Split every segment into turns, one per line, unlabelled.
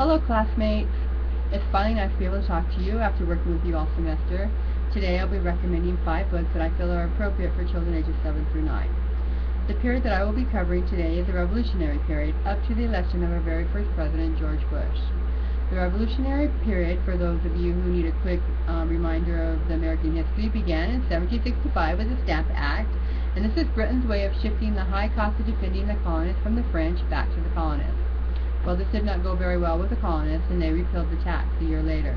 Hello classmates! It's finally nice to be able to talk to you after working with you all semester. Today I'll be recommending 5 books that I feel are appropriate for children ages 7 through 9. The period that I will be covering today is the Revolutionary period, up to the election of our very first president, George Bush. The Revolutionary period, for those of you who need a quick reminder of the American history, began in 1765 with the Stamp Act, and this is Britain's way of shifting the high cost of defending the colonists from the French back to the colonists. Well, this did not go very well with the colonists, and they repealed the tax a year later.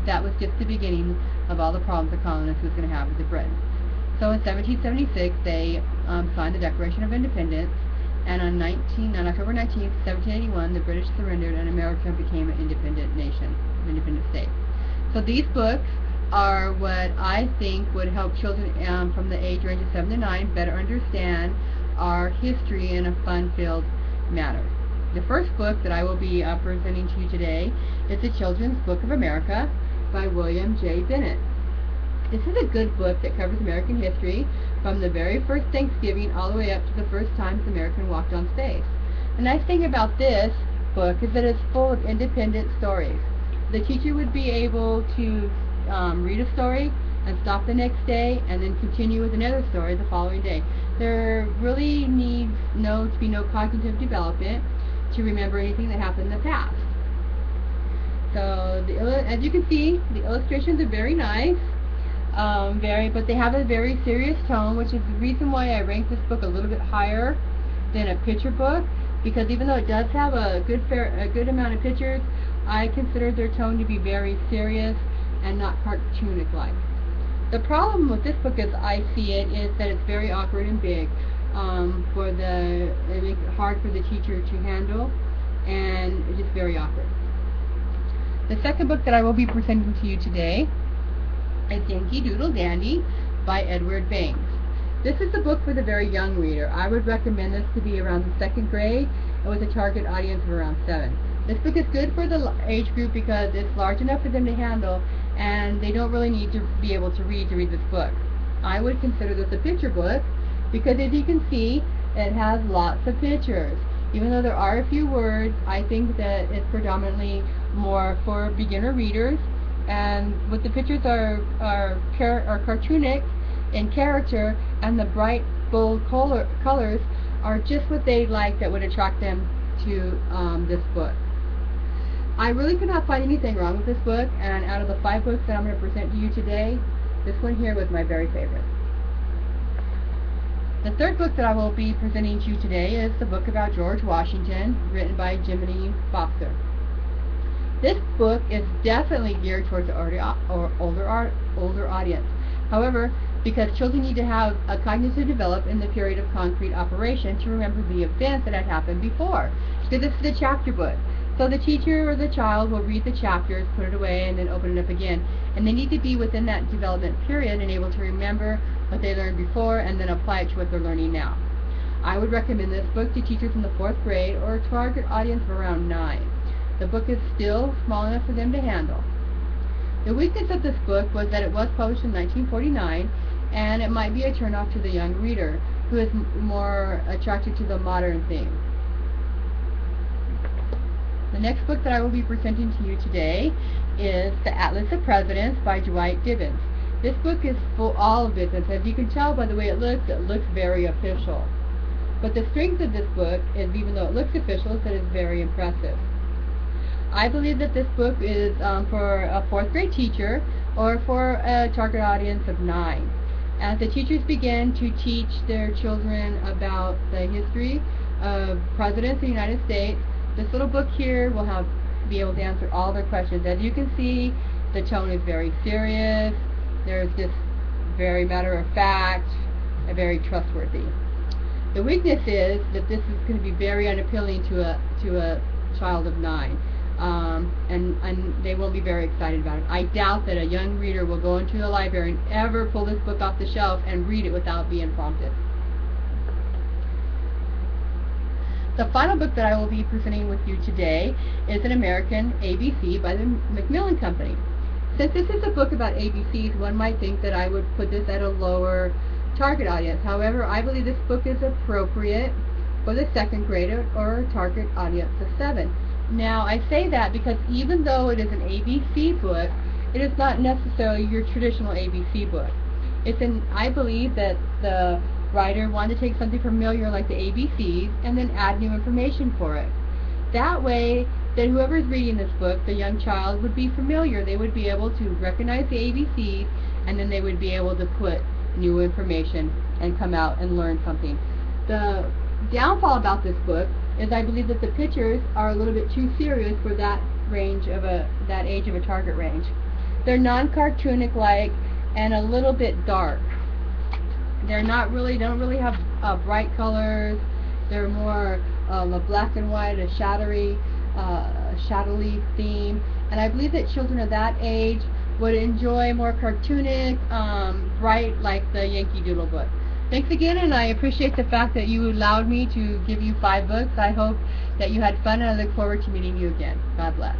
That was just the beginning of all the problems the colonists was going to have with the Britons. So in 1776, they signed the Declaration of Independence, and on October 19, 1781, the British surrendered, and America became an independent nation, an independent state. So these books are what I think would help children from the age range of 7 to 9 better understand our history in a fun-filled manner. The first book that I will be presenting to you today is The Children's Book of America by William J. Bennett. This is a good book that covers American history from the very first Thanksgiving all the way up to the first time the American walked on space. The nice thing about this book is that it's full of independent stories. The teacher would be able to read a story and stop the next day and then continue with another story the following day. There really needs to be no cognitive development to remember anything that happened in the past. So as you can see, the illustrations are very nice, but they have a very serious tone, which is the reason why I rank this book a little bit higher than a picture book, because even though it does have a good amount of pictures, I consider their tone to be very serious and not cartoonic-like. The problem with this book, as I see it, is that it's very awkward and big. It makes it hard for the teacher to handle, and it's just very awkward. The second book that I will be presenting to you today is Yankee Doodle Dandy by Edward Banks. This is a book for the very young reader. I would recommend this to be around the 2nd grade and with a target audience of around 7. This book is good for the age group because it's large enough for them to handle, and they don't really need to be able to read this book. I would consider this a picture book because, as you can see, it has lots of pictures. Even though there are a few words, I think that it's predominantly more for beginner readers, and what the pictures are cartoonic in character, and the bright, bold colors are just what they like that would attract them to this book. I really could not find anything wrong with this book, and out of the 5 books that I'm going to present to you today, this one here was my very favorite. The third book that I will be presenting to you today is the book about George Washington, written by Jiminy Foster. This book is definitely geared towards the older audience. However, because children need to have a cognitive develop in the period of concrete operation to remember the events that had happened before. Because this is a chapter book. So the teacher or the child will read the chapters, put it away, and then open it up again. And they need to be within that development period and able to remember what they learned before and then apply it to what they're learning now. I would recommend this book to teachers in the 4th grade or a target audience of around 9. The book is still small enough for them to handle. The weakness of this book was that it was published in 1949, and it might be a turnoff to the young reader who is more attracted to the modern theme. The next book that I will be presenting to you today is The Atlas of Presidents by Dwight Gibbons. This book is all of business. As you can tell by the way it looks very official. But the strength of this book is, even though it looks official, is that it's very impressive. I believe that this book is for a 4th grade teacher or for a target audience of 9. As the teachers begin to teach their children about the history of presidents of the United States, this little book here will be able to answer all their questions. As you can see, the tone is very serious. There's just very matter of fact and very trustworthy. The weakness is that this is going to be very unappealing to a child of 9, and they won't be very excited about it. I doubt that a young reader will go into the library and ever pull this book off the shelf and read it without being prompted. The final book that I will be presenting with you today is An American ABC by the Macmillan Company. Since this is a book about ABCs, one might think that I would put this at a lower target audience. However, I believe this book is appropriate for the 2nd grade or target audience of 7. Now, I say that because even though it is an ABC book, it is not necessarily your traditional ABC book. I believe that the writer wanted to take something familiar like the ABCs and then add new information for it. That way, that whoever is reading this book, the young child, would be familiar. They would be able to recognize the ABCs, and then they would be able to put new information and come out and learn something. The downfall about this book is I believe that the pictures are a little bit too serious for that age of a target range. They're non-cartoonic like and a little bit dark. Don't really have bright colors. They're more a black and white, a shadowy theme. And I believe that children of that age would enjoy more cartoonic, bright, like the Yankee Doodle book. Thanks again, and I appreciate the fact that you allowed me to give you 5 books. I hope that you had fun, and I look forward to meeting you again. God bless.